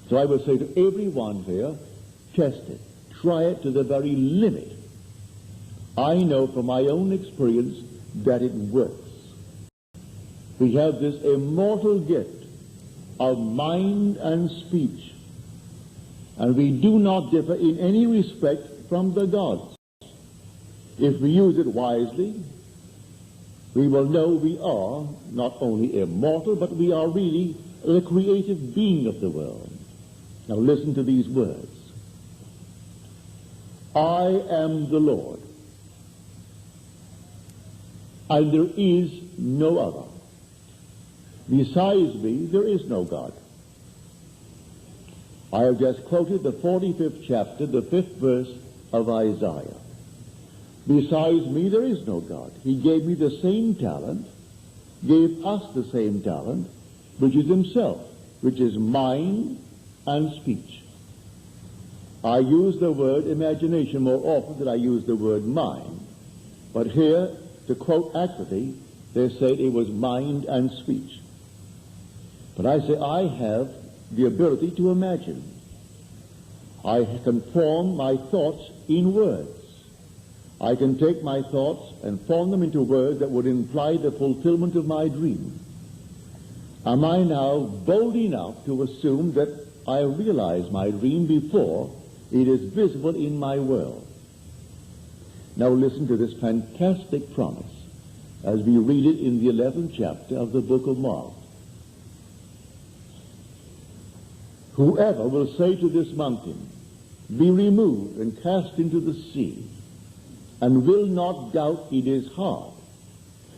So I would say to everyone here, test it. Try it to the very limit. I know from my own experience that it works. We have this immortal gift of mind and speech, and we do not differ in any respect from the gods. If we use it wisely, we will know we are not only immortal, but we are really the creative being of the world. Now listen to these words. I am the Lord, and there is no other. Besides me, there is no God. I have just quoted the 45th chapter, the 5th verse of Isaiah. Besides me, there is no God. He gave me the same talent, gave us the same talent, which is himself, which is mind and speech. I use the word imagination more often than I use the word mind. But here, to quote accurately, they said it was mind and speech. But I say I have the ability to imagine. I can form my thoughts in words. I can take my thoughts and form them into words that would imply the fulfillment of my dream. Am I now bold enough to assume that I realize my dream before it is visible in my world? Now listen to this fantastic promise as we read it in the 11th chapter of the book of Mark. Whoever will say to this mountain, be removed and cast into the sea, and will not doubt in his heart,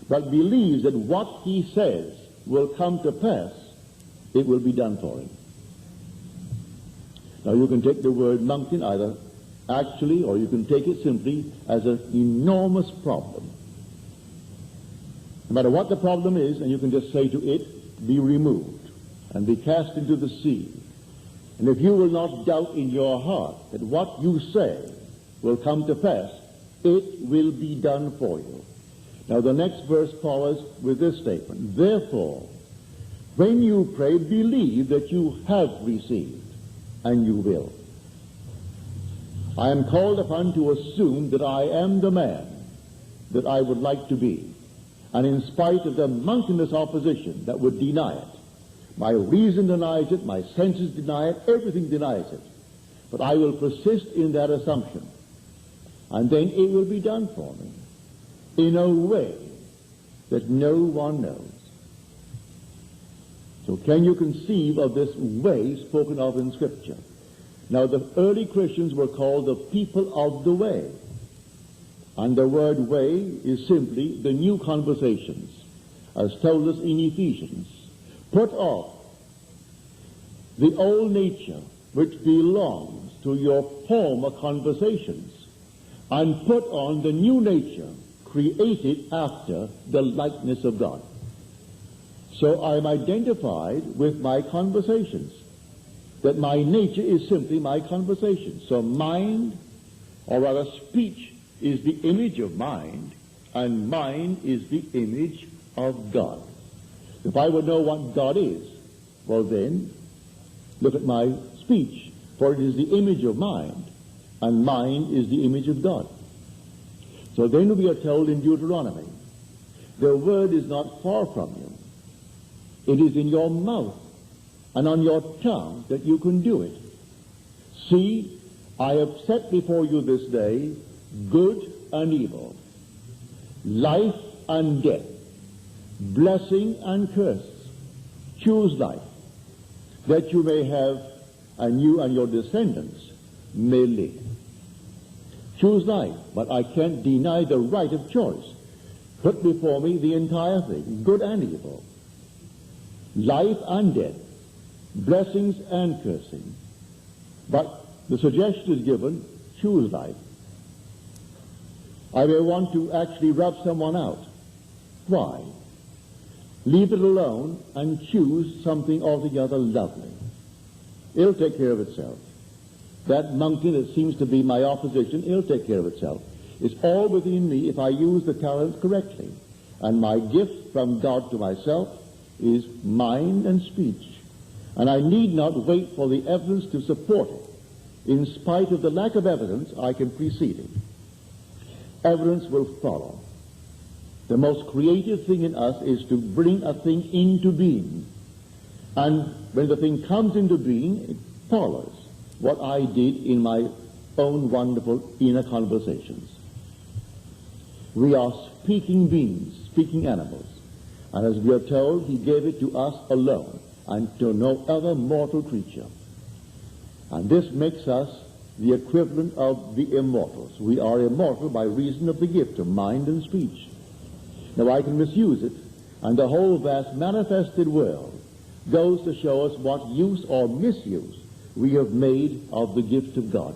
but believes that what he says will come to pass, it will be done for him. Now you can take the word mountain either actually, or you can take it simply as an enormous problem. No matter what the problem is, and you can just say to it, be removed and be cast into the sea. And if you will not doubt in your heart that what you say will come to pass, it will be done for you. Now the next verse follows with this statement. Therefore, when you pray, believe that you have received, and you will. I am called upon to assume that I am the man that I would like to be. And in spite of the mountainous opposition that would deny it, my reason denies it, my senses deny it, everything denies it. But I will persist in that assumption. And then it will be done for me in a way that no one knows. So can you conceive of this way spoken of in Scripture? Now the early Christians were called the people of the way. And the word way is simply the new conversations, as told us in Ephesians. Put off the old nature which belongs to your former conversations, and put on the new nature created after the likeness of God. So I'm identified with my conversations, that my nature is simply my conversation. So mind, or rather speech, is the image of mind, and mind is the image of God. If I would know what God is, well then, look at my speech, for it is the image of mind, and mind is the image of God. So then we are told in Deuteronomy, the word is not far from you. It is in your mouth and on your tongue that you can do it. See, I have set before you this day good and evil, life and death, blessing and curse. Choose life, that you may have, and you and your descendants may live. Choose life, but I can't deny the right of choice. Put before me the entire thing, good and evil, life and death, blessings and cursing. But the suggestion is given, choose life. I may want to actually rub someone out. Why? Leave it alone and choose something altogether lovely. It'll take care of itself. That mountain that seems to be my opposition, it'll take care of itself. It's all within me if I use the talents correctly. And my gift from God to myself is mind and speech. and I need not wait for the evidence to support it. In spite of the lack of evidence, I can precede it. Evidence will follow. The most creative thing in us is to bring a thing into being. And when the thing comes into being, it follows what I did in my own wonderful inner conversations. We are speaking beings, speaking animals. And as we are told, he gave it to us alone and to no other mortal creature. And this makes us the equivalent of the immortals. We are immortal by reason of the gift of mind and speech. Now I can misuse it, and the whole vast manifested world goes to show us what use or misuse we have made of the gift of God.